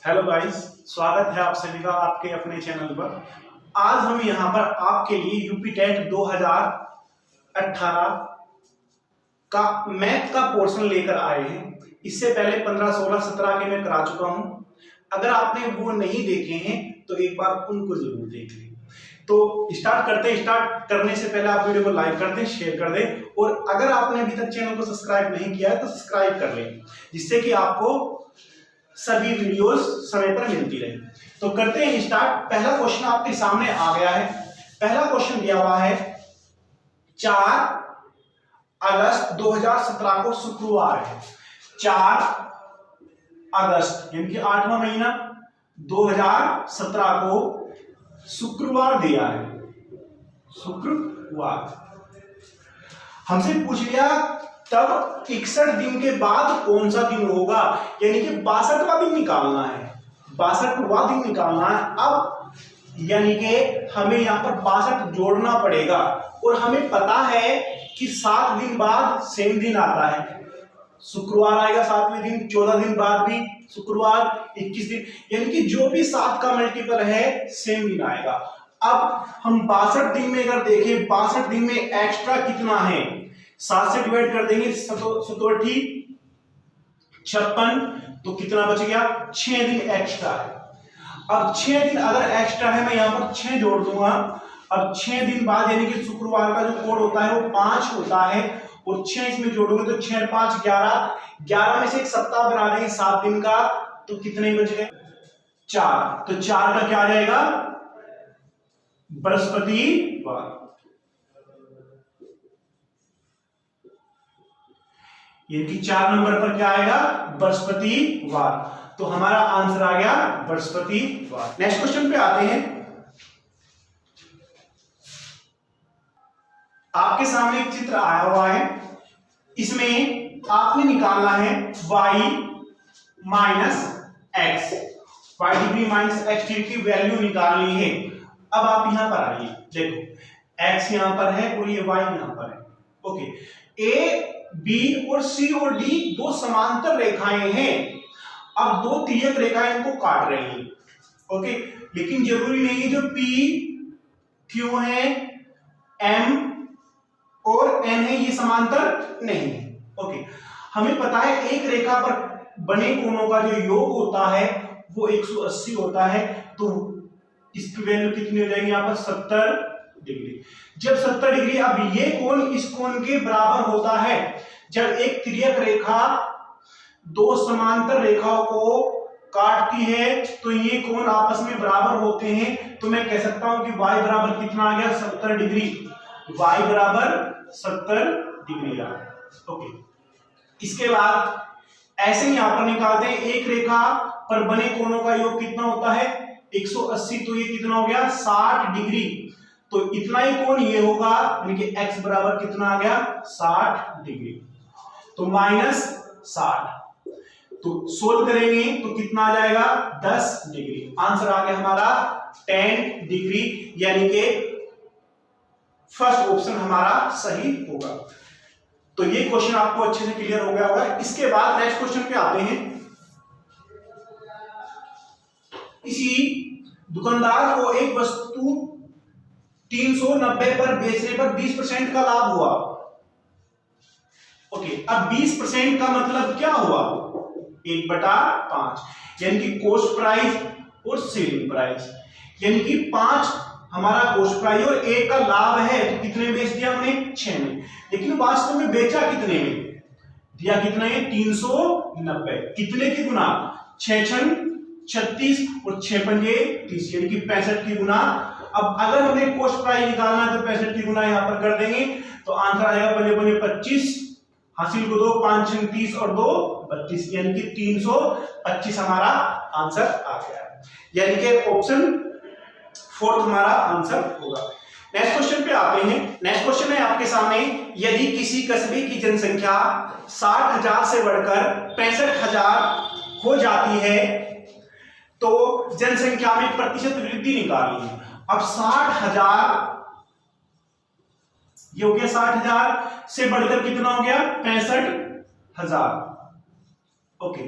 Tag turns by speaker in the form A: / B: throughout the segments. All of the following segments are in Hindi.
A: हेलो गाइस, स्वागत है आप सभी का आपके अपने चैनल पर। आज हम यहाँ पर आपके लिए यूपी टेट 2018 का मैथ का पोर्शन लेकर आए हैं। इससे पहले 15, 16, 17 के मैं करा चुका हूँ। अगर आपने वो नहीं देखे हैं तो एक बार उनको जरूर देख लें। तो स्टार्ट करते हैं। स्टार्ट करने से पहले आप वीडियो को लाइक कर दें, शेयर कर दें, और अगर आपने अभी तक चैनल को सब्सक्राइब नहीं किया है तो सब्सक्राइब कर लें, जिससे कि आपको सभी वीडियोस समय पर मिलती रहे। तो करते हैं स्टार्ट। पहला क्वेश्चन आपके सामने आ गया है। पहला क्वेश्चन दिया हुआ है 4 अगस्त 2017 को शुक्रवार है। 4 अगस्त यानी कि 8वां महीना 2017 को शुक्रवार दिया है। शुक्रवार हमसे पूछ लिया तब 61 दिन के बाद कौन सा दिन होगा, यानी कि 62वां दिन निकालना है। 62वां दिन निकालना है। अब यानी कि हमें यहां पर 62 जोड़ना पड़ेगा, और हमें पता है कि 7 दिन बाद सेम दिन आता है। शुक्रवार आएगा 7वें दिन, 14 दिन बाद भी शुक्रवार, 21 दिन, यानी कि जो भी 7 का मल्टीपल है सेम दिन आएगा। अब हम 62 दिन में अगर देखें, 62 दिन में एक्स्ट्रा कितना है, 7 से डिवाइड कर देंगे, 57 56, तो कितना बच गया, 6 दिन एक्स्ट्रा है। अब 6 दिन अगर एक्स्ट्रा है, मैं यहां पर 6 जोड़ दूंगा। अब 6 दिन बाद यानी कि शुक्रवार का जो कोड होता है वो 5 होता है, और 6 इसमें जोड़ोगे तो 6 5 11, 11 में से एक सप्ताह बना देंगे 7 दिन का, तो कितने बच गए, 4। तो 4 का क्या आ जाएगा, बृहस्पतिवार। यानी 4 नंबर पर क्या आएगा, बृहस्पतिवार। तो हमारा आंसर आ गया बृहस्पतिवार। नेक्स्ट क्वेश्चन पे आते हैं। आपके सामने एक चित्र आया हुआ है। इसमें आपने निकालना है y minus x, y degree minus x degree की वैल्यू निकालनी है। अब आप यहां पर आइए, देखो x यहां पर है और ये y यहां पर है। ओके, a बी और सी और डी दो समांतर रेखाएं हैं। अब दो तिर्यक रेखाएं इनको काट रही हैं। ओके, लेकिन जरूरी नहीं है जो पी क्यू है, एम और एन है, ये समांतर नहीं है। ओके, हमें पता है एक रेखा पर बने कोणों का जो योग होता है वो 180 होता है। तो इसकी वैल्यू कितनी हो जाएगी यहां पर, 70 डिग्री। जब 70 डिग्री, अब ये कोण इस कोण के बराबर होता है। जब एक तिर्यक रेखा दो समांतर रेखाओं को काटती है तो ये कोण आपस में बराबर होते हैं। तो मैं कह सकता हूं कि y बराबर कितना आ गया, 70 डिग्री। y बराबर 70 डिग्री आ गया। ओके, इसके बाद ऐसे ही यहां पर निकालते हैं, एक रेखा पर बने कोणों का योग कितना होता है, 180। तो ये कितना हो गया, 60 डिग्री। तो इतना ही कोण ये होगा, यानी कि x बराबर कितना आ गया, 60 डिग्री। तो माइनस 60, तो सोल्व करेंगे तो कितना आ जाएगा, 10 डिग्री। आंसर आ गया हमारा 10 डिग्री, यानी कि फर्स्ट ऑप्शन हमारा सही होगा। तो ये क्वेश्चन आपको अच्छे से क्लियर हो गया होगा। इसके बाद नेक्स्ट क्वेश्चन पे आते हैं। इसी दुकानदार को एक वस्तु 390 पर बेचने पर 20% का लाभ हुआ। ओके, अब 20% का मतलब क्या हुआ, 1/5, यानी कि कॉस्ट प्राइस और सेलिंग प्राइस, यानी कि 5 हमारा कॉस्ट प्राइस और 1 का लाभ है। तो कितने बेच दिया हमने, 6 में। लेकिन वास्तव में बेचा कितने में, दिया कितना है, 390। कितने की गुना, 6 6 36 और 6 पंजे 30, यानी कि 65 की गुना। अब अगर हमें कॉस्ट प्राइस निकालना है तो 65 की गुना यहां पर कर देंगे, तो आंसर आएगा पंजे पंजे 25, हासिल को 2 5 6 30 और 2 32, यानी कि 325 हमारा आंसर आ गया। यानी कि ऑप्शन 4 हमारा आंसर होगा। नेक्स्ट क्वेश्चन पे आते हैं। नेक्स्ट क्वेश्चन है आपके सामने, यदि किसी कस्बे की जनसंख्या 60,000 से बढ़कर 65,000 हो जाती है तो जनसंख्या में प्रतिशत वृद्धि निकालनी है। अब 60,000 ये हो गया, 60,000 से बढ़कर कितना हो गया, 65,000। ओके,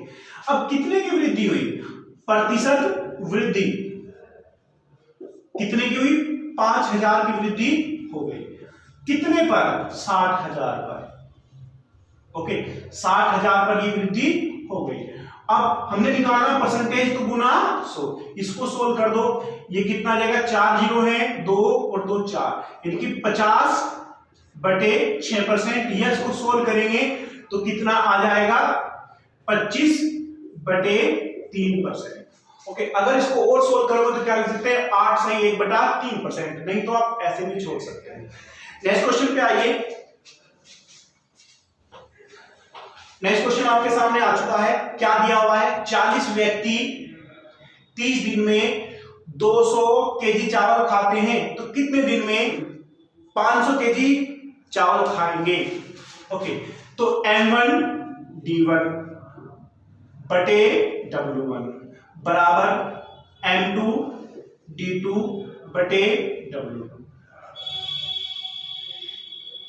A: अब कितने की वृद्धि हुई, प्रतिशत वृद्धि कितने की हुई? 5,000 की वृद्धि हो गई। कितने पर? 60,000 पर। ओके, 60,000 पर ये वृद्धि हो गई। अब हमने निकालना परसेंटेज तो गुना 100, इसको सोल्व कर दो। ये कितना आ जाएगा? 4 जीरो है, 2 और 2 4, यानी कि 50/6%। यह इसको सोल्व करेंगे तो कितना आ जाएगा? 25/3%। ओके, अगर इसको और सोल्व करोगे तो क्या लिख सकते हैं? 8/1/3%। नहीं तो आप ऐसे भी छोड़ सकते हैं। नेक्स्ट क्वेश्चन पे आइए। नेक्स्ट क्वेश्चन आपके सामने आ चुका है। क्या दिया हुआ है? 40 व्यक्ति 30 दिन में 200 केजी चावल खाते हैं तो कितने दिन में 500 केजी चावल खाएंगे? ओके, तो M1D1 बटे W1 बराबर M2D2 बटे W2।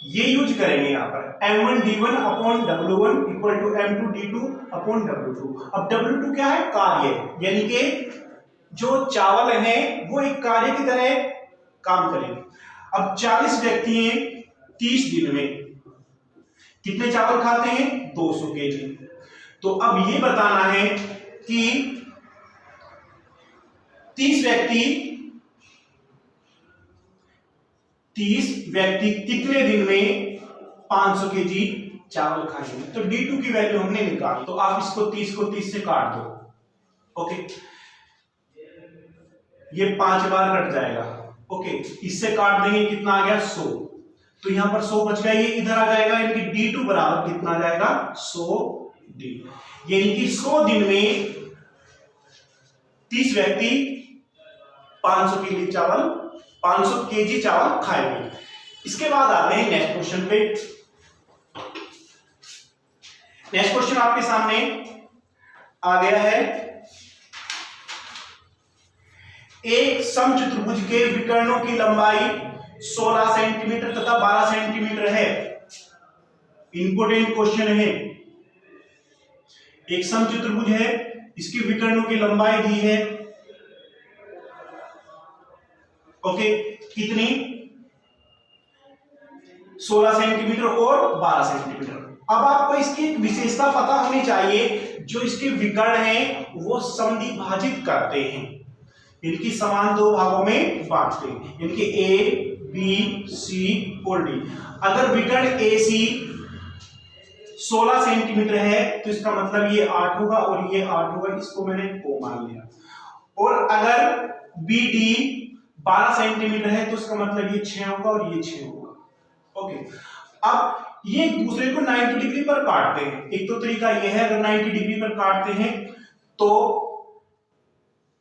A: ये यूज करेंगे यहां पर। M1D1 upon W1 equal to M2D2 upon W2। अब W2 क्या है? कार्य, यानी कि जो चावल है वो एक कार्य की तरह काम करेंगे। अब 40 व्यक्ति हैं 30 दिन में कितने चावल खाते हैं? 200 केजी। तो अब ये बताना है कि 30 व्यक्ति कितने दिन में 500 केजी चावल खाएंगे। तो D2 की वैल्यू हमने निकाली, तो आप इसको 30 को 30 से काट दो। ओके, ये 5 बार कट जाएगा। ओके, इससे काट देंगे, कितना आ गया? 100। तो यहां पर 100 बच गया, ये इधर आ जाएगा, यानी कि D2 बराबर कितना आ जाएगा? 100D। यानी कि 100 दिन में 30 व्यक्ति 500 केजी चावल खाएंगे। इसके बाद आते हैं नेक्स्ट क्वेश्चन पे। नेक्स्ट क्वेश्चन आपके सामने आ गया है। एक समचतुर्भुज के विकर्णों की लंबाई 16 सेंटीमीटर तथा 12 सेंटीमीटर है। इंपोर्टेंट क्वेश्चन है। एक समचतुर्भुज है, इसकी विकर्णों की लंबाई दी है। ओके, कितनी? 16 सेंटीमीटर और 12 सेंटीमीटर। अब आपको इसकी एक विशेषता पता होनी चाहिए, जो इसके विकर्ण हैं वो समद्विभाजित करते हैं, इनकी समान दो भागों में बांटते हैं, इनके ए बी सी और डी। अगर विकर्ण ए सी 16 सेंटीमीटर है तो इसका मतलब ये 8 होगा और ये 8 होगा, इसको मैंने ओ मान लिया। और अगर बी डी 12 सेंटीमीटर है तो इसका मतलब ये 6 होगा और ये 6 होगा। ओके, अब ये एक दूसरे को 90 डिग्री पर काटते हैं। एक तो तरीका ये है, अगर 90 डिग्री पर काटते हैं तो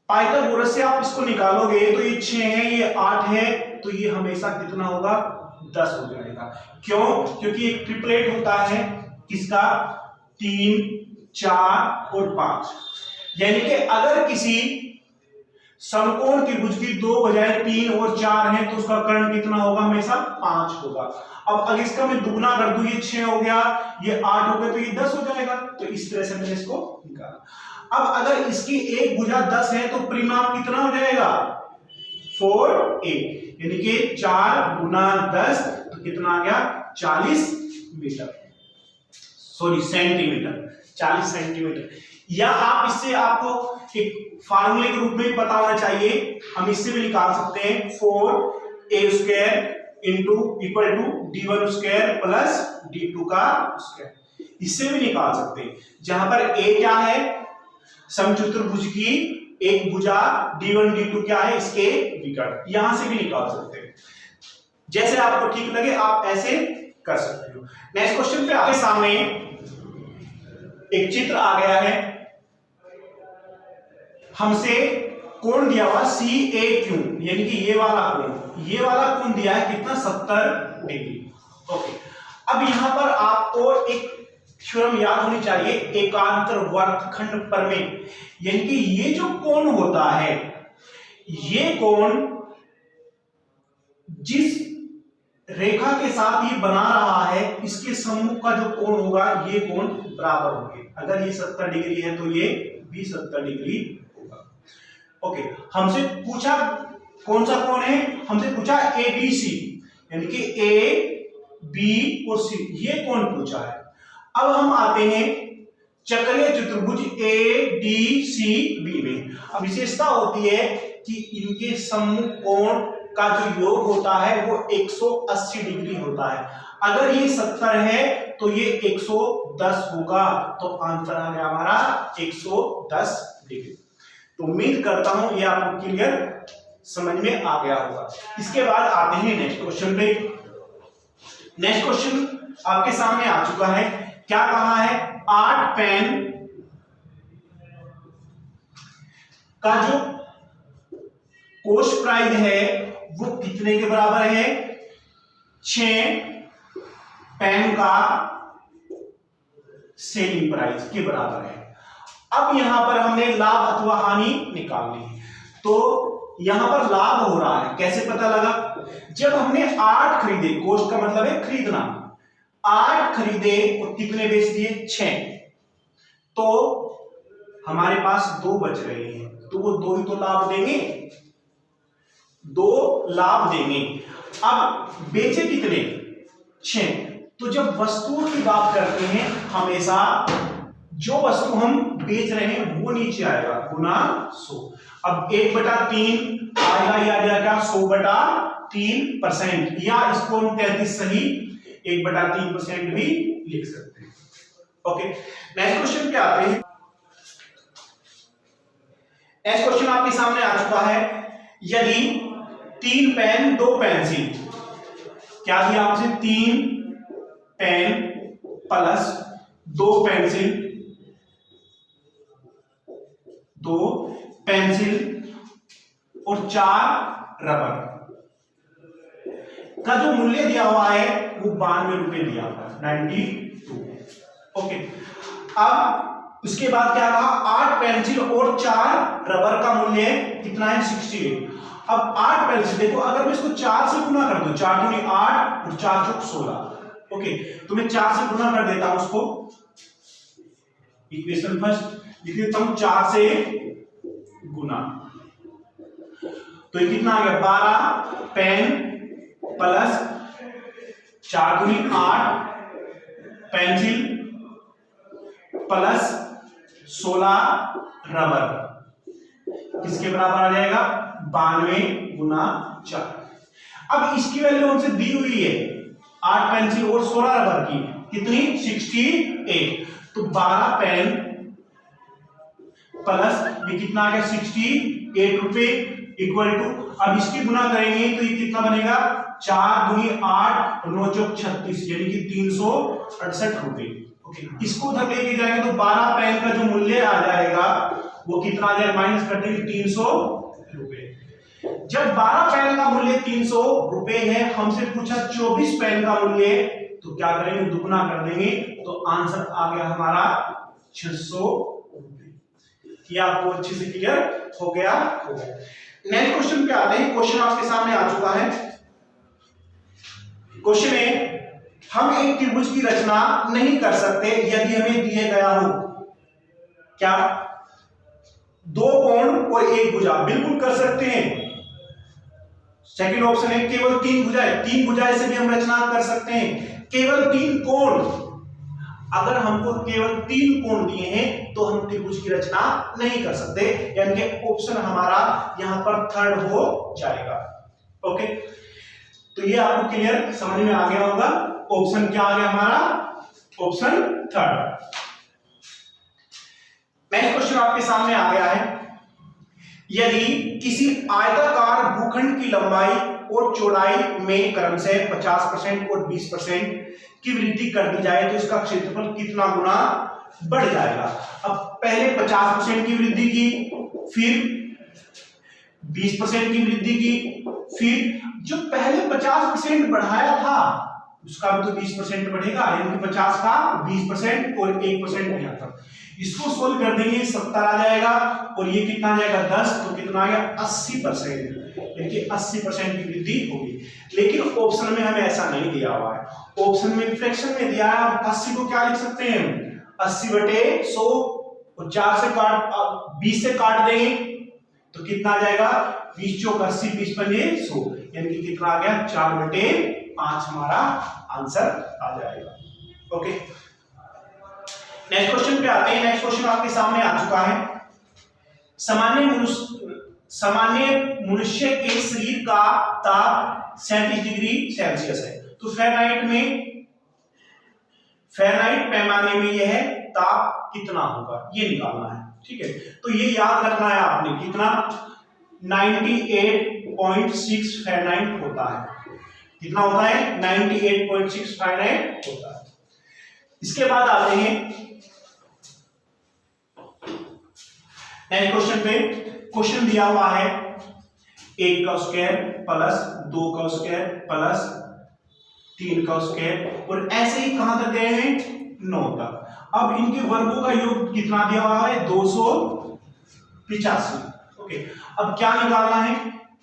A: पाइथागोरस से आप इसको निकालोगे तो ये 6 है, ये 8 है, तो ये हमेशा कितना होगा? 10 हो जाएगा। क्यों? क्योंकि एक ट्रिपलेट होता है, किसका? 3 4 और 5। यानी कि अगर किसी समकोण त्रिभुज की 2 बजाय 3 और 4 है तो उसका कर्ण कितना होगा? हमेशा 5 होगा। अब अगर इसका मैं दुगना कर दूं, ये 6 हो गया, ये 8 हो गया, तो ये 10 हो जाएगा। तो इस तरह से मैंने इसको निकाला। अब अगर इसकी एक भुजा 10 है तो परिमाप कितना हो जाएगा? 4a, यानी कि 4 गुना 10 तो कितना आ गया? 40 मीटर, सॉरी सेंटीमीटर, 40 सेंटीमीटर। या आप इससे, आपको एक फार्मूले के रूप में पता होना चाहिए, हम इससे भी निकाल सकते हैं 4a² into equal to d1 square plus d2 का स्क्वायर। इससे भी निकाल सकते हैं, जहां पर a क्या है? समचतुर्भुज की एक भुजा, d1 d2 क्या है? इसके विकर्ण। यहां से भी निकाल सकते हैं, जैसे आपको ठीक लगे आप ऐसे कर सकते हो। नेक्स्ट क्वेश्चन पे आपके सामने एक चित्र आ गया है। हमसे कोण दिया हुआ CAQ, यानी कि ये वाला कोण दिया है कितना? 70 डिग्री। ओके, अब यहां पर आपको एक थ्योरम याद होनी चाहिए, एकांतर वर्गखंड प्रमेय। यानी कि ये जो कोण होता है, ये कोण जिस रेखा के साथ ये बना रहा है, इसके सम्मुख का जो कोण होगा, ये कोण बराबर होंगे। अगर ये 70 डिग्री है तो ये भी 70 डिग्री होगा। ओके, हमसे पूछा कौन सा कोण है, हमसे पूछा ए बी सी, यानी कि ए बी और सी, ये कोण पूछा है। अब हम आते हैं चक्रीय चतुर्भुज ए डी सी बी में। अब विशेषता होती है कि इनके सम्मुख कोण का जो योग होता है वो 180 डिग्री होता है। अगर ये 70 है तो ये 110 होगा, तो आंसर आ गया हमारा 110 डिग्री। तो उम्मीद करता हूं ये आपको क्लियर समझ में आ गया होगा। इसके बाद आते हैं नेक्स्ट क्वेश्चन पे। नेक्स्ट क्वेश्चन आपके सामने आ चुका है। क्या कहा है, 8 पेन का जो कॉस्ट प्राइस है वो कितने के बराबर है, 6 पेन का सेलिंग प्राइस के बराबर है। अब यहां पर हमने लाभ अथवा हानि निकालनी है, तो यहां पर लाभ हो रहा है, कैसे पता लगा, जब हमने 8 खरीदे, कॉस्ट का मतलब है खरीदना, 8 खरीदे और कितने बेच दिए, 6, तो हमारे पास 2 बच रहे हैं, तो वो 2 ही तो लाभ देंगे, 2 लाभ देंगे। अब बेचे कितने, 6, तो जब वस्तुओं की बात करते हैं हमेशा जो वस्तु हम बेच रहे हैं वो नीचे आएगा, गुना 100। अब 1/3 आएगा, या जाएगा 100/3%, या इसको हम 33 सही 1/3% भी लिख सकते हैं। ओके, नेक्स्ट क्वेश्चन पे आते हैं। नेक्स्ट क्वेश्चन आपके सामने आ चुका है। यदि 3 पेन 2 पेंसिल, क्या दिया आपसे, 3 पेन प्लस 2 पेंसिल, 2 पेंसिल और 4 रबर का जो मूल्य दिया हुआ है वो 92 रुपए दिया हुआ है, 92। ओके, अब उसके बाद क्या कहा, 8 पेंसिल और 4 रबर का मूल्य कितना है, 68। अब 8 पेंसिल देखो, अगर मैं इसको 4 से गुना कर दूं, 4 दूनी 8 और 4 चौक 16। ओके, तो मैं 4 से गुना कर देता हूं उसको, इक्वेशन फर्स्ट लिख देता हूं, 4 से गुना, तो ये कितना आ गया, 12 पेन प्लस 4 दूनी 8 पेंसिल प्लस 16 रबर, किसके बराबर आ जाएगा, 92 गुना 4। अब इसकी वैल्यू हमसे दी हुई है 8 पेंसिल और 16 रबर की, कितनी, 68। तो 12 पेन प्लस ये कितना आ गया, 68 रुपए इक्वल टू, अब इसकी गुना करेंगे तो ये कितना बनेगा, 4 दूनी 8 और 9 चौक 36, यानी कि 368 रुपए। ओके, इसको उधर लेके जाएंगे तो 12 पेन का जो मूल्य आ जाएगा वो कितना आ जाएगा, माइनस कर देंगे 300 रुपए। जब 12 पेन का मूल्य 300 रुपए है, हमसे पूछा 24 पेन का मूल्य, तो क्या करेंगे, दुगुना कर देंगे, तो आंसर आ गया हमारा 600 रुपए। ये आपको अच्छे से क्लियर हो गया होगा। नेक्स्ट क्वेश्चन पे आते हैं। क्वेश्चन आपके सामने आ चुका है। क्वेश्चन में हम एक त्रिभुज की रचना नहीं कर सकते यदि हमें दिए गया हो, क्या, 2 कोण और 1 भुजा, बिल्कुल कर सकते हैं। सेकंड ऑप्शन है केवल 3 भुजाएं, 3 भुजाएं से भी हम रचना कर सकते हैं। केवल 3 कोण, अगर हमको केवल 3 कोण दिए हैं तो हम त्रिभुज की रचना नहीं कर सकते, यानी कि ऑप्शन हमारा यहां पर थर्ड हो जाएगा। ओके, तो ये आपको क्लियर समझ में आ गया होगा। ऑप्शन क्या आ गया हमारा, ऑप्शन थर्ड। नेक्स्ट क्वेश्चन आपके सामने आ गया है। यदि किसी आयताकार भूखंड की लंबाई और चौड़ाई में क्रमशः 50% और 20% की वृद्धि कर दी जाए तो इसका क्षेत्रफल कितना गुना बढ़ जाएगा। अब पहले 50% की वृद्धि की, फिर 20% की वृद्धि की, फिर जो पहले 50% बढ़ाया था उसका भी तो 20% बढ़ेगा, यानी कि 50 का 20% और 1% नहीं आता। इसको सोल्व कर देंगे, 70 आ जाएगा और ये कितना आ जाएगा, 10, तो कितना आ गया, 80%, यानी कि 80% की वृद्धि होगी। लेकिन ऑप्शन में हमें ऐसा नहीं दिया हुआ है, ऑप्शन में फ्रैक्शन में दिया है। 80 को क्या लिख सकते हैं, 80/100 और 4 से काट 20 से काट देंगे तो कितना आ जाएगा 20 चौक 80, 20 पंजे 100, यानी कि कितना आ गया 4/5 हमारा आंसर आ जाएगा। ओके, नेक्स्ट क्वेश्चन पे आते हैं। नेक्स्ट क्वेश्चन आपके सामने आ चुका है। सामान्य मनुष्य के शरीर का ताप 37 डिग्री सेल्सियस है, तो फ़ारेनहाइट पैमाने में यह ताप कितना होगा ये निकालना है। ठीक है, तो ये याद रखना है आपने, कितना 98.6 फ़ारेनहाइट होता है। कितना होता है 98.6 फ़ारेनहाइट होता है। इसके बाद आते हैं नेक्स्ट क्वेश्चन पे। क्वेश्चन दिया हुआ है 1 का स्क्वायर प्लस 2 का स्क्वायर प्लस 3 का स्क्वायर, और ऐसे ही कहां तक गए हैं 9 तक। अब इनके वर्गों का योग कितना दिया हुआ है 285। ओके, अब क्या निकालना है,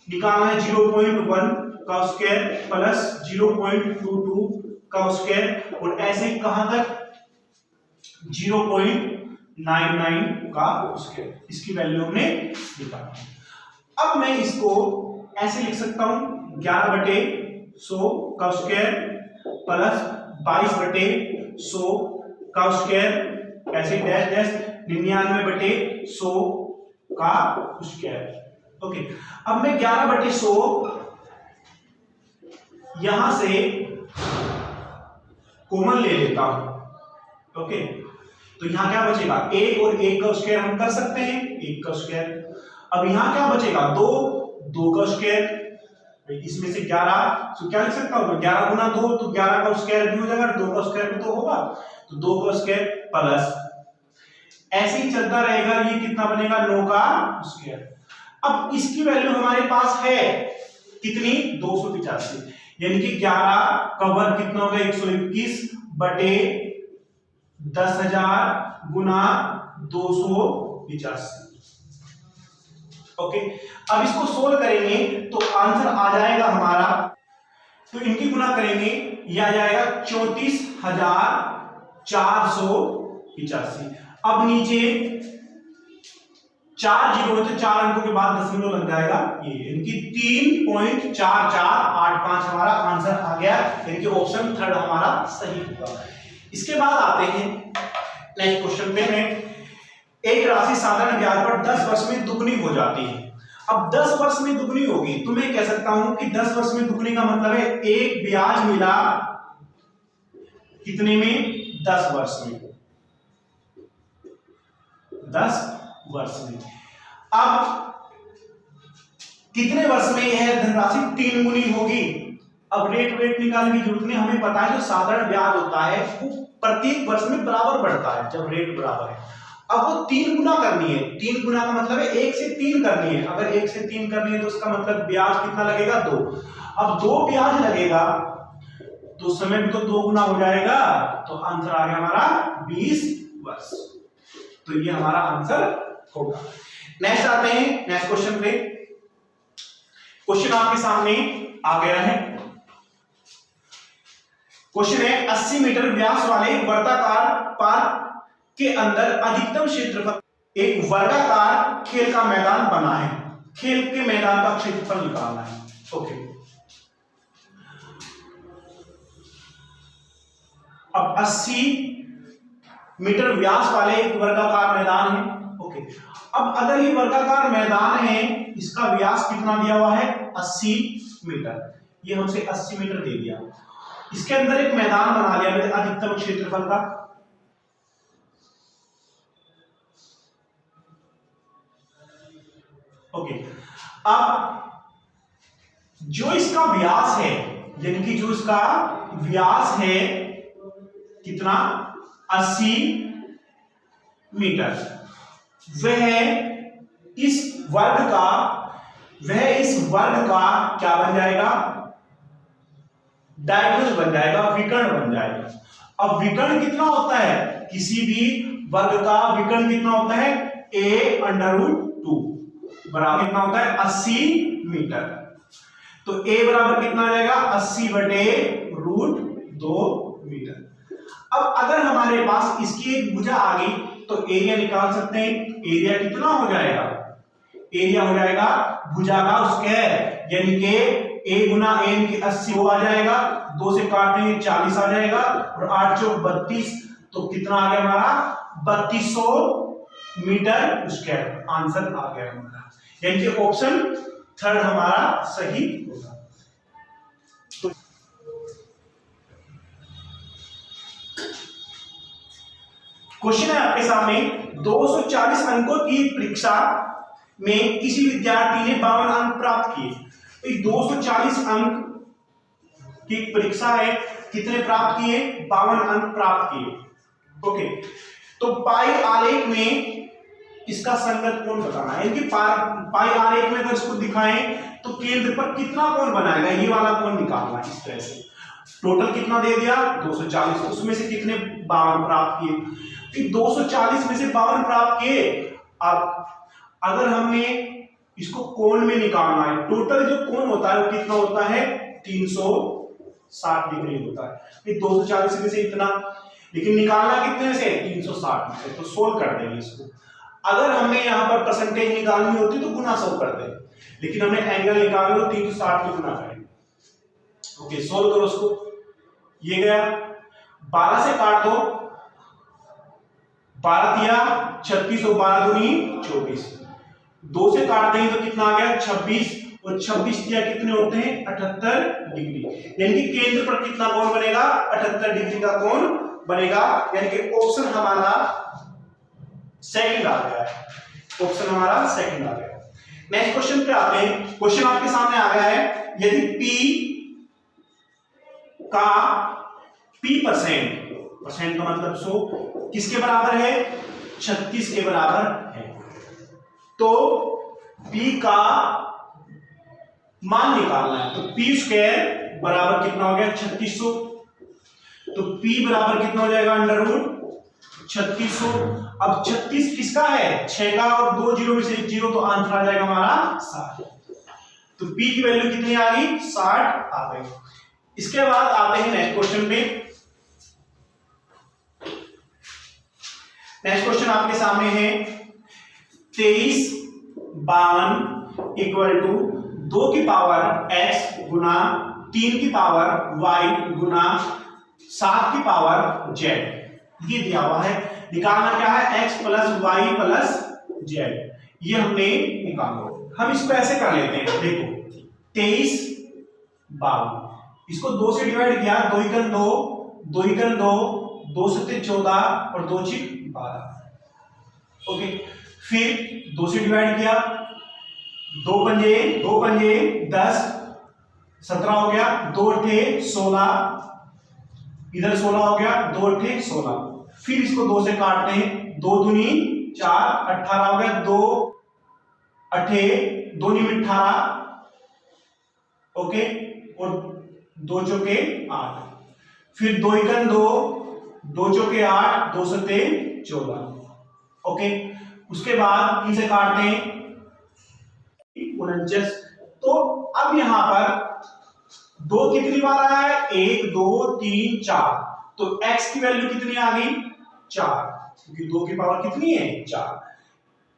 A: 0.1 का स्क्वायर प्लस 0.22 का स्क्वायर, और ऐसे ही कहां तक 0.99 का स्क्वायर, इसकी वैल्यू हमने निकाली। अब मैं इसको ऐसे लिख सकता हूं 11/100 का स्क्वायर प्लस 22/100 का स्क्वायर, ऐसे डैश डैश 99/100 का स्क्वायर। ओके, अब मैं 11/100 यहां से कॉमन ले लेता हूं। ओके, तो यहां क्या बचेगा 1 और 1 का स्क्वायर हम कर सकते हैं 1 का स्क्वायर। अब यहां क्या बचेगा 2 का स्क्वायर, इसमें से 11, तो क्या लिख सकता हूं 11 गुना 2, तो 11 का स्क्वायर भी हो जाएगा, 2 का स्क्वायर भी तो होगा, तो 2 का स्क्वायर प्लस ऐसे ही चलता रहेगा, ये कितना बनेगा 9 का स्क्वायर। अब इसकी वैल्यू हमारे पास है कितनी 285, यानी कि 11 का वर्ग कितना होगा 121 बटे 10,000 गुना 285। ओके, अब इसको सोल्व करेंगे तो आंसर आ जाएगा हमारा, तो इनकी गुना करेंगे यह आ जाएगा 34,485। अब नीचे 4 जीरो है तो 4 अंकों के बाद दशमलव लग जाएगा, ये इनकी 3.4485 हमारा आंसर आ गया, यानी कि ऑप्शन थर्ड हमारा सही होगा। इसके बाद आते हैं नेक्स्ट क्वेश्चन पे। एक राशि साधारण ब्याज पर 10 वर्ष में दुगनी हो जाती है। अब 10 वर्ष में दुगनी होगी तो मैं कह सकता हूं कि 10 वर्ष में दुगनी का मतलब है एक ब्याज मिला कितने में 10 वर्ष में, 10 वर्ष में। अब कितने वर्ष में यह धनराशि 3 गुनी होगी। अब रेट निकालने की जरूरत नहीं, हमें पता है जो साधारण ब्याज होता है वो प्रत्येक वर्ष में बराबर बढ़ता है जब रेट बराबर है। अब वो 3 गुना करनी है, 3 गुना का मतलब है 1 से 3 करनी है। अगर 1 से 3 करनी है तो उसका मतलब ब्याज कितना लगेगा 2। अब 2 ब्याज लगेगा तो समय भी तो 2 गुना हो जाएगा, तो आंसर आ गया हमारा 20 वर्ष। तो ये हमारा आंसर होगा। नेक्स्ट आते हैं नेक्स्ट क्वेश्चन पे। क्वेश्चन आपके सामने आ गया है। क्वेश्चन है 80 मीटर व्यास वाले वर्गाकार पार्क के अंदर अधिकतम क्षेत्रफल, एक वर्गाकार खेल का मैदान बना है, खेल के मैदान का क्षेत्रफल निकालना है। ओके, अब 80 मीटर व्यास वाले एक वर्गाकार मैदान है। ओके, अब अगर ये वर्गाकार मैदान है, इसका व्यास कितना दिया हुआ है 80 मीटर, ये हमसे 80 मीटर दे दिया। इसके अंदर एक मैदान बना लिया मैंने अधिकतम क्षेत्रफल का। ओके, अब जो इसका व्यास है, यानी कि जो इसका व्यास है कितना 80 मीटर, वह इस वर्ग का क्या बन जाएगा डायगोनल बन जाएगा, विकर्ण बन जाएगा। अब विकर्ण कितना होता है, किसी भी वर्ग का विकर्ण कितना होता है a√2 बराबर कितना होता है 80 मीटर। तो a बराबर कितना आ जाएगा 80/√2 मीटर। अब अगर हमारे पास इसकी एक भुजा आ गई तो एरिया निकाल सकते हैं। एरिया कितना हो जाएगा एरिया हो जाएगा भुजा का स्क्वायर, यानी कि a गुना n के 80 वो आ जाएगा, 2 से काटेंगे 40 आ जाएगा, और 8 चौक 32, तो कितना आ गया हमारा 3200 मीटर स्क्वायर। आंसर आ गया हमारा, यानी कि ऑप्शन थर्ड हमारा सही होगा। क्वेश्चन है आपके सामने, 240 अंकों की परीक्षा में किसी विद्यार्थी ने 52 अंक प्राप्त किए। तो 240 अंक की परीक्षा है, कितने प्राप्त किए 52 अंक प्राप्त किए। ओके, तो पाई आलेख में इसका संगत कोण बताना है, यानी कि पाई आलेख में अगर इसको दिखाएं तो केंद्र पर कितना कोण बनाएगा, ये वाला कोण निकालना है। इस तरह से टोटल कितना दे दिया 240, उसमें से कितने 52 प्राप्त किए। 240 में से 52 प्राप्त किए। अब अगर हमने इसको कोण में निकालना है, टोटल जो कोण होता है वो कितना होता है 360 डिग्री होता है। 240 में से इतना, लेकिन निकालना कितने से 360 में से, तो सोल्व कर देंगे इसको। अगर हमें यहाँ पर परसेंटेज निकालनी होती तो गुना 100 करते हैं, लेकिन हमें एंगल निकालना तो 360 में गुना करेंगे। ओके, सोल्व करो उसको। ये गया 12 से काट दो, 12 दिया 36 और 12 दूनी 24, 2 से काट देंगे तो कितना आ गया 26, और 26 दिया कितने होते हैं 78 डिग्री, यानी कि केंद्र पर कितना कोण बनेगा 78 डिग्री का कोण बनेगा, यानी कि ऑप्शन हमारा सेकंड आ गया है। ऑप्शन हमारा सेकंड आ गया। नेक्स्ट क्वेश्चन पे आते हैं। क्वेश्चन आपके सामने आ गया है, यदि P का P% का मतलब 100 किसके बराबर है 36 के बराबर है, तो P का मान निकालना है। तो P स्क्वायर बराबर कितना हो गया 3600, तो P बराबर कितना हो जाएगा अंडर रूट 3600। अब 36 किसका है 6 का, और 2 जीरो में से 1 जीरो, तो आंसर आ जाएगा हमारा 60। तो P की वैल्यू कितनी आ गई 60 आ गई। इसके बाद आते हैं नेक्स्ट क्वेश्चन पे। नेक्स्ट क्वेश्चन आपके सामने है 23 52 इक्वल टू 2 की पावर x गुना 3 की पावर y गुना 7 की पावर z, ये दिया हुआ है। निकालना क्या है x plus y plus z, ये हमने निकाला। हम इसको ऐसे कर लेते हैं, देखो 23 52, इसको 2 से डिवाइड किया, 2 एकम 2, 2 एकम 2, 2 सत्ते 14 और 2 छिक 12। ओके, फिर 2 से डिवाइड किया, 2 पंजे 10, 17 हो गया, 2 अठे 16, इधर 16 हो गया, 2 अठे 16। फिर इसको 2 से काटते हैं, 2 दूनी 4, 18 हो गया, 2 अठे 2 नी 18, ओके, और 2 चौके 8, फिर 2 एकम 2, 2 चौके 8, 2 सत्ते 14। ओके, उसके बाद इनसे काटते हैं 49। तो अब यहां पर 2 कितनी बार आया है 1 2 3 4, तो x की वैल्यू कितनी आ गई 4, क्योंकि 2 की पावर कितनी है 4।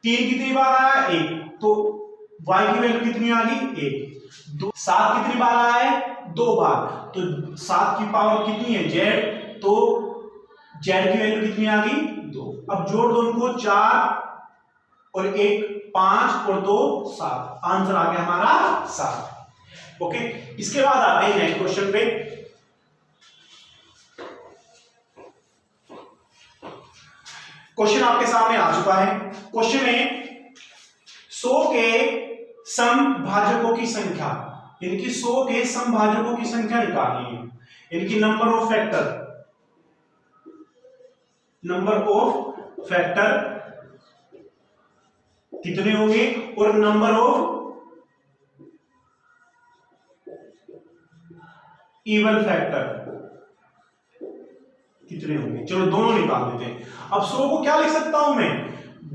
A: 3 कितनी बार आया 1, तो y की वैल्यू कितनी आ गई 1। 7 कितनी बार आया है 2 बार, तो 7 की पावर कितनी है z, तो z की वैल्यू कितनी आ गई 2। अब जोड़ दो उनको, 4 और 1 5 और 2 7, आंसर आ गया हमारा 7। ओके, इसके बाद आते हैं नेक्स्ट क्वेश्चन पे। क्वेश्चन आपके सामने आ चुका है। क्वेश्चन में 100 के समभाजकों की संख्या, यानी कि 100 के समभाजकों की संख्या निकालनी है, यानी कि नंबर ऑफ फैक्टर कितने होंगे, और नंबर ऑफ इवन फैक्टर कितने होंगे। चलो दोनों निकाल देते हैं। अब 100 को क्या लिख सकता हूं मैं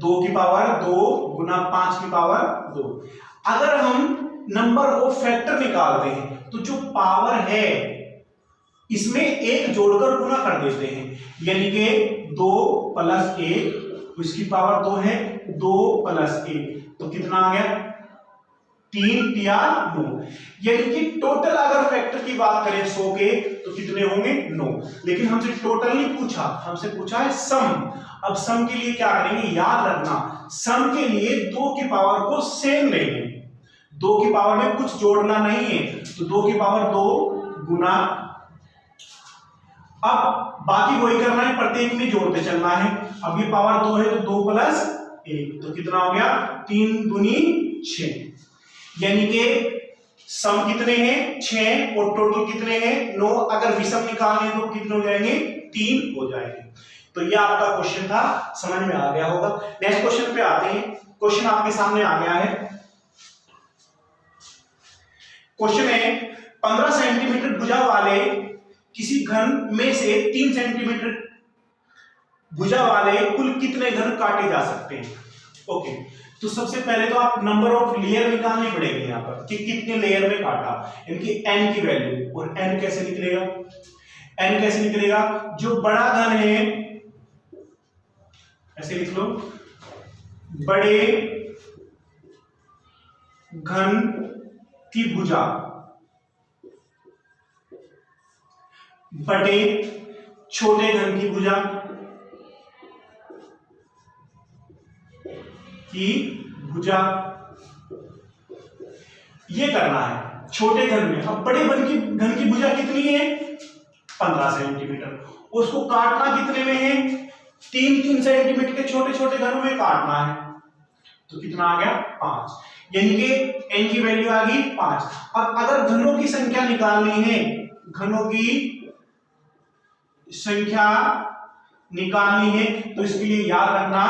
A: 2 की पावर 2 गुना 5 की पावर 2। अगर हम नंबर ऑफ फैक्टर निकालते हैं तो जो पावर है इसमें 1 जोड़कर गुना कर देते हैं, यानी कि 2 प्लस 1, इसकी पावर 2 है, 2 प्लस 1, तो कितना आ गया 3 तिया 9, यानी कि टोटल अगर फैक्टर की बात करें 100 के तो कितने होंगे 9। लेकिन हमसे टोटल नहीं पूछा, हमसे पूछा है सम। अब सम के लिए क्या करेंगे, याद रखना सम के लिए 2 की पावर को सेम लेंगे, 2 की पावर में कुछ जोड़ना नहीं है, तो 2 की पावर 2 गुना, अब बाकी वही करना है, प्रत्येक में जोड़ते चलना है। अब ये पावर 2 है तो 2 प्लस 1 तो कितना हो गया 3 दूनी 6, यानी कि सम कितने हैं 6 और टोटल कितने हैं 9। अगर विषम निकालने तो कितने हो जाएंगे 3 हो जाएंगे। तो ये आपका क्वेश्चन था, समझ में आ गया होगा। नेक्स्ट क्वेश्चन पे आते हैं। क्वेश्चन आपके सामने आ गया है। क्वेश्चन है 15 सेंटीमीटर भुजा वाले किसी घन में से 3 सेंटीमीटर भुजा वाले कुल कितने घन काटे जा सकते हैं। ओके, तो सबसे पहले तो आप नंबर ऑफ लेयर निकालनी पड़ेगी यहाँ पर कि कितने लेयर में काटा, इनकी n की वैल्यू। और n कैसे निकलेगा, n कैसे निकलेगा, जो बड़ा घन है ऐसे लिख लो, बड़े घन की भुजा बटे छोटे घन की भुजा की भुजा, ये करना है छोटे घन में। अब बड़े घन की भुजा कितनी है 15 सेंटीमीटर, उसको काटना कितने में है 3-3 सेंटीमीटर के छोटे छोटे घनों में काटना है, तो कितना आ गया 5, यानी कि n की वैल्यू आ गई 5। अब अगर घनों की संख्या निकालनी है, घनों की संख्या निकालनी है तो इसके लिए याद रखना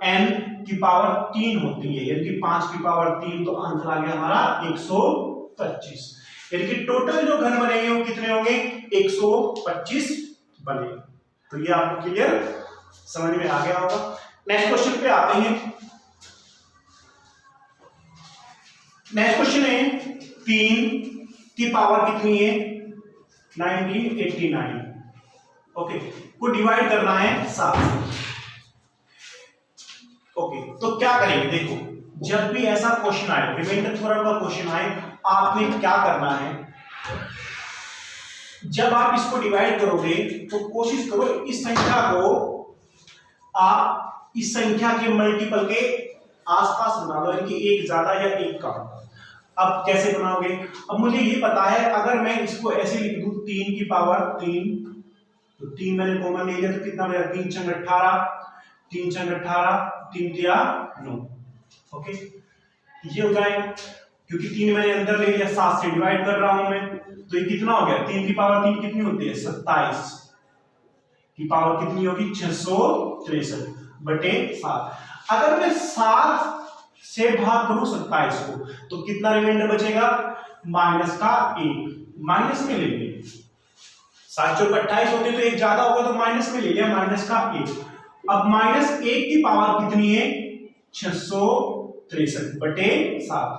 A: n की पावर 3 होती है, यानी कि 5 की पावर 3, तो आंसर आ गया हमारा 125, यानी कि टोटल जो घन बनेंगे वो कितने होंगे 125 बनेंगे। तो ये आपको क्लियर समझ में आ गया होगा। नेक्स्ट क्वेश्चन पे आते हैं। नेक्स्ट क्वेश्चन है 3 की पावर कितनी है 1989, ओके, को डिवाइड करना है 7 से। ओके, तो क्या करेंगे, देखो जब भी ऐसा क्वेश्चन आए, रिमाइंडर थ्योरम का क्वेश्चन आए, आपने क्या करना है, जब आप इसको डिवाइड करोगे तो कोशिश करो इस संख्या को आप इस संख्या के मल्टीपल के आसपास बना लो, यानी कि एक ज्यादा या एक कम। अब कैसे बनाओगे, अब मुझे ये पता है अगर मैं इसको ऐसे लिख दूं 3 की पावर 3, तो 3 मैंने कॉमन ले लिया तो कितना बनेगा 3 छंग 18, 3 छंग 18, 3 तिया 9, ओके, ये हो जाएगा क्योंकि 3 मैंने अंदर ले लिया, 7 से डिवाइड कर रहा हूं मैं, तो ये कितना हो गया 3 की पावर 3 कितनी होती है 27 की पावर कितनी होगी 663 बटे 7। अगर मैं 7 से भाग करूं 27 को तो कितना रिमाइंडर बचेगा माइनस का 1, माइनस में ले लिया, 7 चौक 28 होते तो एक ज्यादा होगा तो माइनस में ले लिया, माइनस का 1। अब माइनस 1 की पावर कितनी है 663 बटे 7।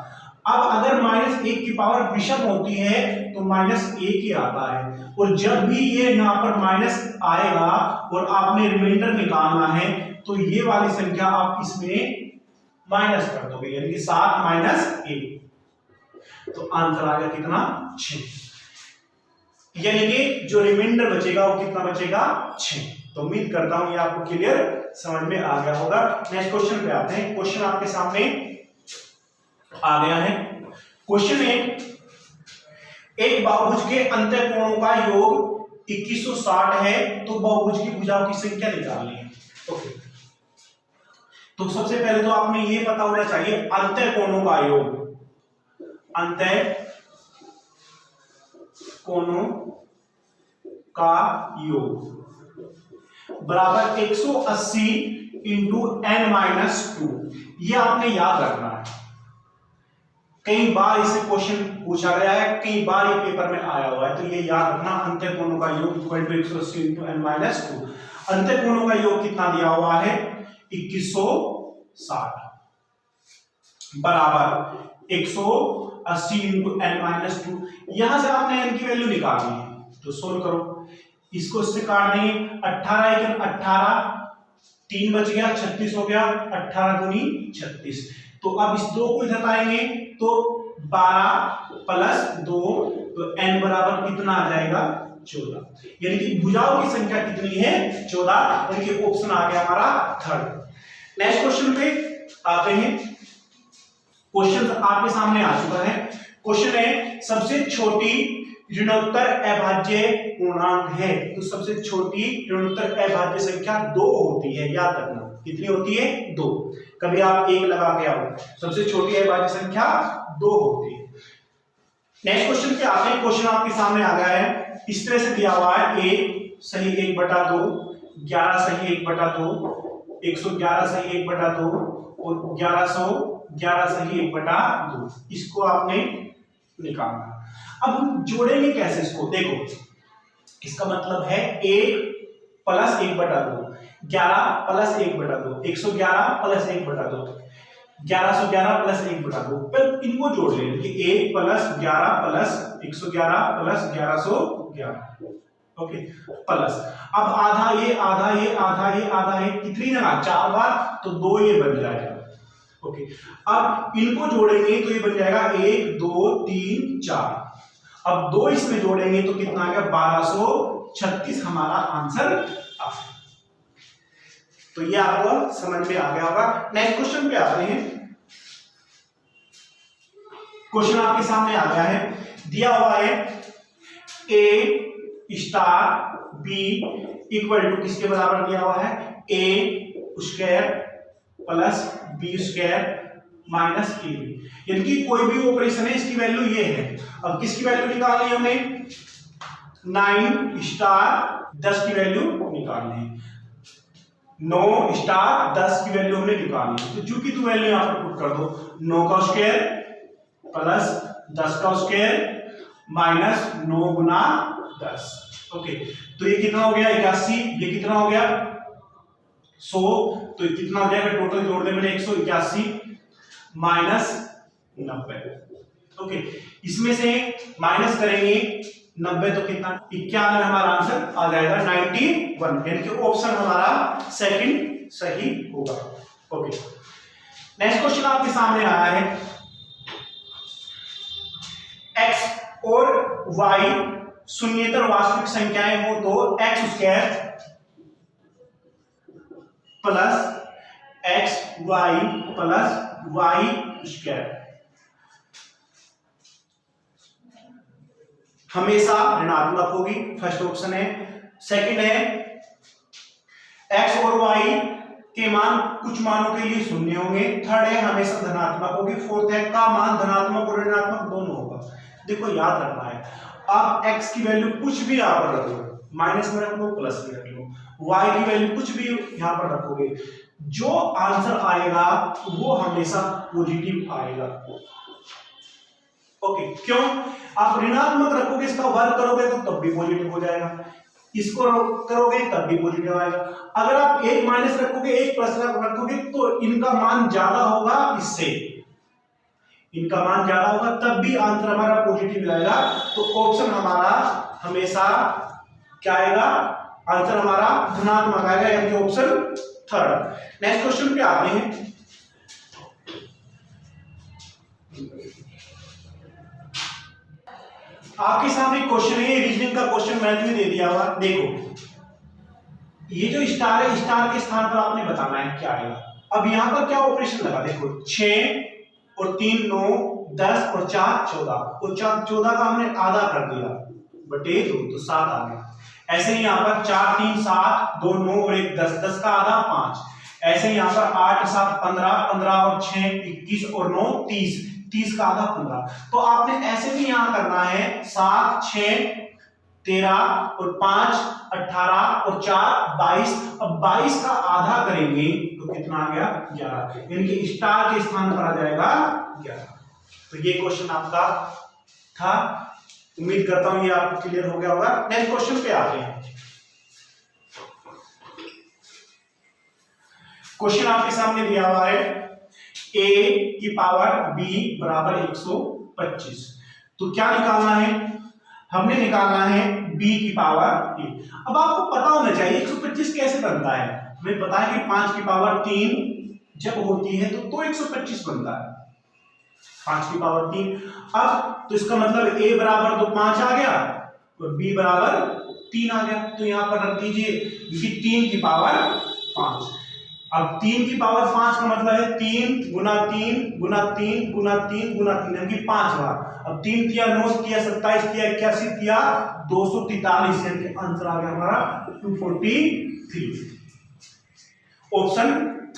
A: अब अगर माइनस 1 की पावर विषम होती है तो माइनस 1 ही आता है, और जब भी ये यहाँ पर माइनस आएगा और आपने रिमाइंडर निकालना है तो ये वाली संख्या आप इसमें माइनस कर दोगे, यानी कि 7 माइनस 1, तो आंसर आ गया कितना 6, यानी कि जो रिमाइंडर बचेगा वो कितना बचेगा 6। तो उम्मीद करता हूं ये आपको क्लियर समझ में आ गया होगा। नेक्स्ट क्वेश्चन पे आते हैं। क्वेश्चन आपके सामने आ गया है। क्वेश्चन है एक बहुभुज के अंतःकोणों का योग 2160 है, तो बहुभुज की भुजाओं की संख्या निकालनी है। ओके, तो सबसे पहले तो आपने ये पता होना चाहिए अंतःकोणों का योग, अंतःकोणों का योग बराबर 180 इंटू n-2, ये आपने याद रखना है। कई बार इसे क्वेश्चन पूछा गया है, कई बार ये पेपर में आया हुआ है, तो ये याद रखना अंतःकोणों का योग 180 इंटू n-2। अंतःकोणों का योग कितना दिया हुआ है 2160 बराबर 180 इंटू n-2। यहां से आपने n की वैल्यू निकालनी है, तो सोल्व करो, इसको इससे काट देंगे, 18 18, 3 बच गया 36 हो गया, 18 दूनी 36, तो अब इस 2 को इधर लाएंगे तो 12 प्लस 2, तो n बराबर कितना आ जाएगा 14, यानी कि भुजाओं की संख्या कितनी है 14, यानी कि ऑप्शन आ गया हमारा थर्ड। नेक्स्ट क्वेश्चन पे आते हैं। क्वेश्चन आपके सामने आ चुका है। क्वेश्चन है सबसे छोटी ऋणोत्तर अभाज्य पूर्णांक है, तो सबसे छोटी ऋणोत्तर अभाज्य संख्या 2 होती है, याद रखना कितनी होती है 2, कभी आप 1 लगा के आओ, सबसे छोटी अभाज्य संख्या 2 होती है। नेक्स्ट क्वेश्चन पे आते हैं। क्वेश्चन आपके सामने आ गया है, इस तरह से दिया हुआ है a सही 1/2, 11 सही 1/2, 111 सही 1/2 और 1111 सही 1/2, इसको आपने निकालना। अब हम जोड़ेंगे कैसे इसको, देखो इसका मतलब है 1 प्लस 1/2, 11 प्लस 1/2, 111 प्लस 1/2, 1111 प्लस 1/2, फिर इनको जोड़ लेंगे कि 1 plus 11 plus 111 plus 1111, okay plus, अब आधा ये आधा ये आधा ये आधा ये, कितनी जगह 4 बार, तो 2 ये बन जाएगा, ओके। अब इनको जोड़ेंगे तो ये बन जाएगा 1 2 3 4, अब 2 इसमें जोड़ेंगे तो कितना आ गया 1236 हमारा आंसर आ गया। तो ये आपको समझ में आ गया होगा। नेक्स्ट क्वेश्चन पे आते हैं। क्वेश्चन आपके सामने आ गया है, दिया हुआ है a star b equal to किसके बराबर दिया हुआ है, a square plus b square minus a b, यानी कि कोई भी ऑपरेशन है इसकी वैल्यू ये है। अब किसकी वैल्यू निकालनी है हमें, 9 स्टार 10 की वैल्यू निकालनी है, 9 स्टार 10 की वैल्यू हमने निकालनी है। तो चूंकि तू वैल्यू यहां पर पुट कर दो, 9 का स्क्वायर प्लस 10 का स्क्वायर माइनस 9 गुना 10, ओके। तो ये कितना हो गया 81, ये कितना हो गया 100, तो ये कितना हो जाएगा टोटल जोड़ने में 181 माइनस 90, ओके। इसमें से माइनस करेंगे 90 तो कितना 91, हमारा आंसर आ जाएगा 91, यानी कि ऑप्शन हमारा सेकंड सही होगा, ओके। नेक्स्ट क्वेश्चन आपके सामने आया है, x और y शून्येतर वास्तविक संख्याएं हो तो x square plus xy plus y square हमेशा ऋणात्मक होगी, फर्स्ट ऑप्शन है। सेकंड है x और y के मान कुछ मानों के लिए शून्य होंगे, थर्ड है हमेशा धनात्मक होगी, फोर्थ है का मान धनात्मक और ऋणात्मक दोनों होगा। देखो याद रखना है, आप x की वैल्यू कुछ भी यहां पर रख लो, माइनस में रख लो प्लस में रख लो, y की वैल्यू कुछ भी यहां पर रखोगे, जो आंसर आएगा वो हमेशा पॉजिटिव आएगा, ओके। क्यों, आप ऋणात्मक रखोगे, इसका वर्ग करोगे तो तब भी पॉजिटिव हो जाएगा, इसको करोगे तब भी पॉजिटिव आएगा। अगर आप एक माइनस रखोगे एक प्लस रखोगे तो इनका मान ज्यादा होगा, इससे इनका मान ज्यादा होगा, तब भी आंसर हमारा पॉजिटिव आएगा। तो ऑप्शन हमारा हमेशा क्या आएगा, आंसर हमारा धनात्मक आएगा, यानी कि ऑप्शन थर्ड। नेक्स्ट क्वेश्चन पे आते हैं। आपके सामने क्वेश्चन है, रीजनिंग का क्वेश्चन मैथ में दे दिया हुआ, देखो ये जो स्टार है, स्टार के स्थान पर आपने बताना है क्या आएगा। अब यहां पर क्या ऑपरेशन लगा, देखो 6 और 3 9 10 और 4 14, और 14 का हमने आधा कर दिया बटे 2 तो 7 आ गया। ऐसे ही यहाँ पर 4 3 7 2 9 और 1 10, 10 का आधा 5, ऐसे ही यहाँ पर 8 7 15, 15 और 6 21 और 9 30, 30 का आधा 15। तो आपने ऐसे भी यहाँ करना है 7 6 13 और 5 18 और 4 22, अब 22 का आधा करेंगे तो कितना आ गया 11, यानी कि स्टार के स्थान पर आ जाएगा 11। तो ये क्वेश्चन आपका था, उम्मीद करता हूं ये आपको क्लियर हो गया होगा। नेक्स्ट क्वेश्चन पे आते हैं। क्वेश्चन आपके सामने दिया हुआ है a की पावर b बराबर 125, तो क्या निकालना है, हमने निकालना है b की पावर a। अब आपको पता होना चाहिए 125 कैसे बनता है, हमें पता है कि 5 की पावर 3 जब होती है तो 125 बनता है, 5 की पावर 3। अब तो इसका मतलब a बराबर तो 5 आ गया और b बराबर 3 आ गया, तो यहां पर रख दीजिए कि 3 की पावर 5। अब 3 की पावर 5 का मतलब है 3 गुना 3 गुना 3 गुना 3 गुना 3 यानी 5 बार। अब 3 तिया 9 तिया 27 तिया 81 तिया 243, यानी आंसर आ गया हमारा 243। ऑप्शन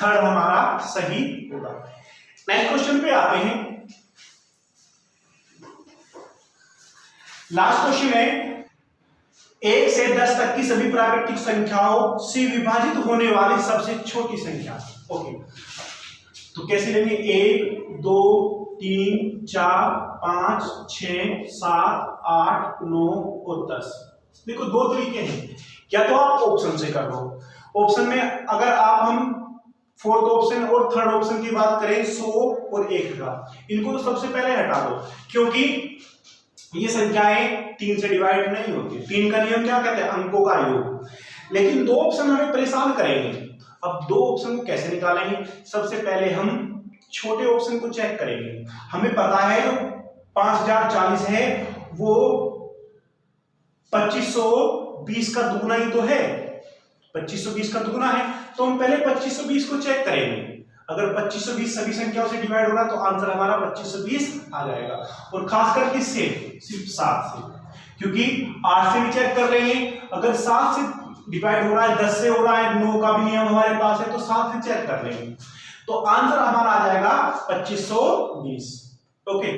A: थर्ड हमारा सही होगा। नेक्स्ट क्वेश्चन पे आते हैं। लास्ट क्वेश्चन है 1 से 10 तक की सभी प्राकृतिक संख्याओं से विभाजित होने वाली सबसे छोटी संख्या। ओके, तो कैसे लेंगे? 1 2 3 4 5 6 7 8 9 और 10। देखो दो तरीके हैं, या तो आप ऑप्शन से कर लो। ऑप्शन में अगर आप हम फोर्थ ऑप्शन और थर्ड ऑप्शन की बात करें 100 और 1 का, इनको तो सबसे पहले हटा दो, क्योंकि ये संख्याएं 3 से डिवाइड नहीं होती। 3 का नियम क्या कहते हैं? अंकों का योग। लेकिन दो ऑप्शन हमें परेशान करेंगे। अब दो ऑप्शन को कैसे निकालेंगे? सबसे पहले हम छोटे ऑप्शन को चेक करेंगे। हमें पता है जो 5040 है वो 2520 का दुगना ही तो है, 2520 का दुगना है, तो हम पहले 2520 को चेक करेंगे। अगर 2520 सभी संख्याओं से डिवाइड हो रहा है तो आंसर हमारा 2520 आ जाएगा। और खासकर किससे? सिर्फ 7 से, क्योंकि 8 से भी चेक कर लेंगे। अगर 7 से डिवाइड हो रहा है, 10 से हो रहा है, 9 का भी नियम हमारे पास है, तो 7 से चेक कर लेंगे। तो आंसर हमारा आ जाएगा 2520। ओके।